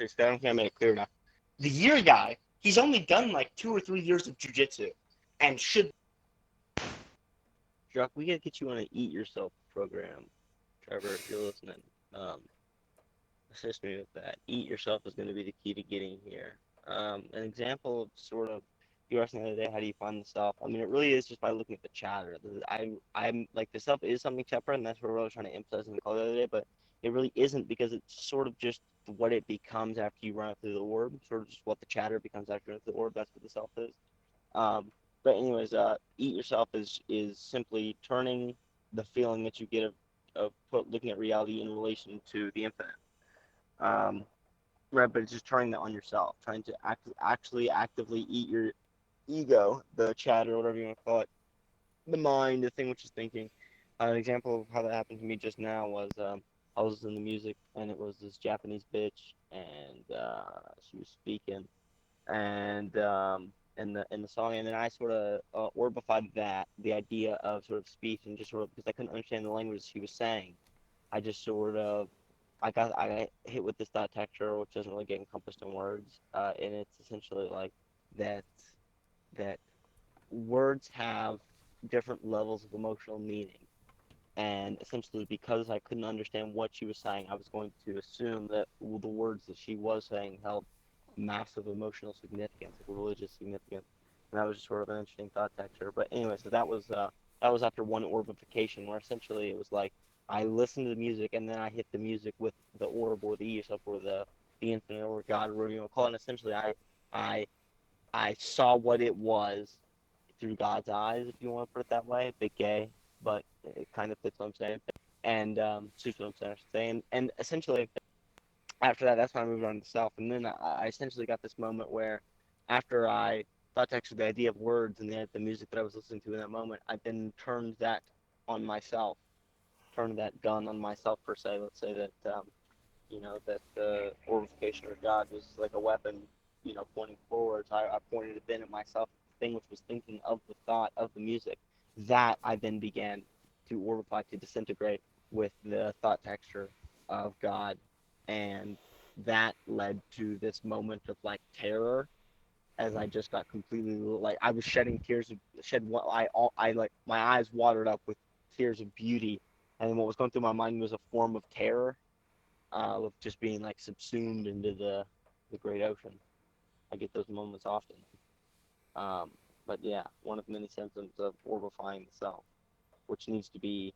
I don't think I made it clear enough. The year guy, he's only done like 2 or 3 years of jujitsu, and should. Chuck, we gotta get you on an Eat Yourself program, Trevor. If you're listening, um, assist me with that. Eat Yourself is going to be the key to getting here. An example of sort of you were asking the other day, how do you find the stuff? I mean, it really is just by looking at the chatter. I'm like the stuff is something separate, and that's what we're really trying to emphasize in the call the other day. But it really isn't because it's sort of just what it becomes after you run it through the orb, sort of just what the chatter becomes after you run it through the orb. That's what the self is. Um, but anyways, eat yourself is simply turning the feeling that you get of looking at reality in relation to the infinite. Um, right, but it's just turning that on yourself, trying to actually actively eat your ego, the chatter, whatever you want to call it, the mind, the thing which is thinking. An example of how that happened to me just now was I was in the music and it was this Japanese bitch and she was speaking and in the song, and then I sort of orbified that the idea of sort of speech and just sort of because I couldn't understand the language she was saying, I just sort of I got hit with this dot texture, which doesn't really get encompassed in words, and it's essentially like that that words have different levels of emotional meaning, and essentially because I couldn't understand what she was saying, I was going to assume that the words that she was saying held massive emotional significance, like religious significance, and that was just sort of an interesting thought texture. But anyway, so that was after one orbification, where essentially it was like I listened to the music and then I hit the music with the orb or the yourself or the infinite or God or whatever you want to call it. And essentially, I I saw what it was through God's eyes, if you want to put it that way. A bit gay, but it kind of fits what I'm saying. And suits what I'm saying, I should say. And essentially, after that, that's when I moved on to self. And then I essentially got this moment where, after I thought to actually the idea of words and the music that I was listening to in that moment, I then turned that on myself, turned that gun on myself per se. Let's say that that the glorification of God was like a weapon, pointing forwards. I pointed it then at myself, the thing which was thinking of the thought of the music. That I then began to orify, to disintegrate with the thought texture of God, and that led to this moment of like terror as I just got completely like I was shedding tears of shed what I like my eyes watered up with tears of beauty, and what was going through my mind was a form of terror of just being like subsumed into the great ocean. I get those moments often. Um, but yeah, one of many symptoms of orbifying the self, which needs to be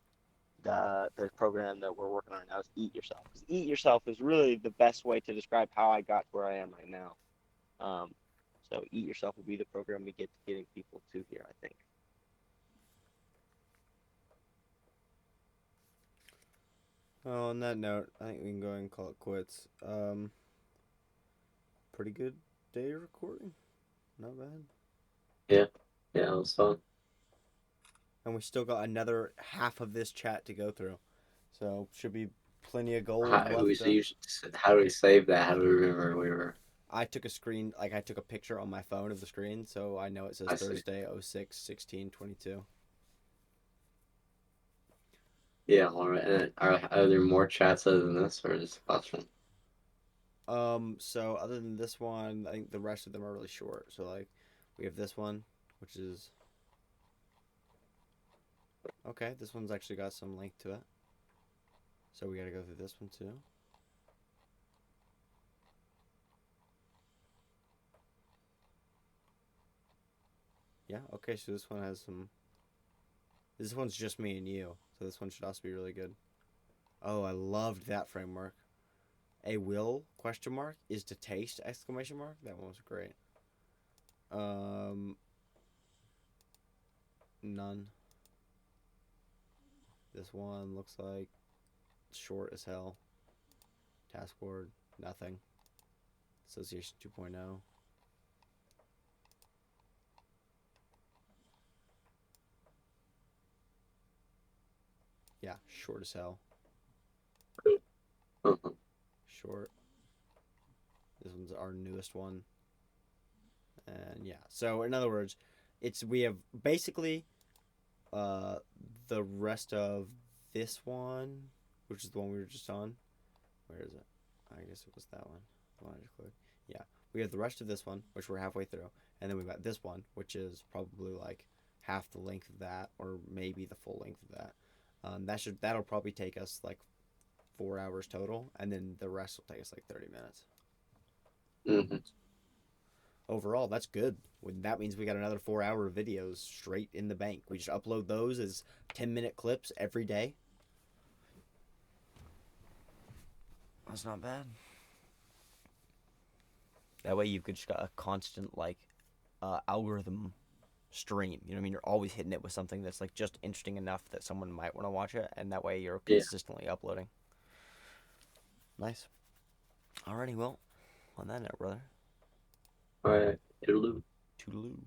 the program that we're working on right now is eat yourself. Because eat yourself is really the best way to describe how I got to where I am right now. Um, so eat yourself will be the program we get to getting people to here, I think. Well, on that note, I think we can go ahead and call it quits. Pretty good day recording. Not bad. Yeah, yeah, it was fun. And we still got another half of this chat to go through. So should be plenty of gold left. How do we save that? How do we remember we were? I took a screen, like I took a picture on my phone of the screen, so I know it says I see. Thursday 06/16/22. Yeah, all right. And are there more chats other than this, or just watching? So other than this one, I think the rest of them are really short. So like, we have this one, which is okay. This one's actually got some length to it. So we got to go through this one too. Yeah. Okay. So this one has some. This one's just me and you. So this one should also be really good. Oh, I loved that framework. A will question mark is to taste exclamation mark. That one was great. Um, none. This one looks like short as hell. Task board, nothing. Association 2.0. Yeah, short as hell. Uh-huh. Short. This one's our newest one. And yeah, so in other words, we have basically uh the rest of this one, which is the one we were just on. Where is it? I guess it was that one. The one I we have the rest of this one, which we're halfway through, and then we've got this one, which is probably like half the length of that, or maybe the full length of that. That'll probably take us like 4 hours total, and then the rest will take us like 30 minutes. Mm-hmm. Overall, that's good. That means we got another 4 hour videos straight in the bank. We just upload those as 10-minute clips every day. That's not bad. That way you've just got a constant like algorithm stream. You know what I mean? You're always hitting it with something that's like just interesting enough that someone might want to watch it, and that way you're Yeah. consistently uploading. Nice. Alrighty, well, on that note, brother. All right. Toodaloo. Toodaloo.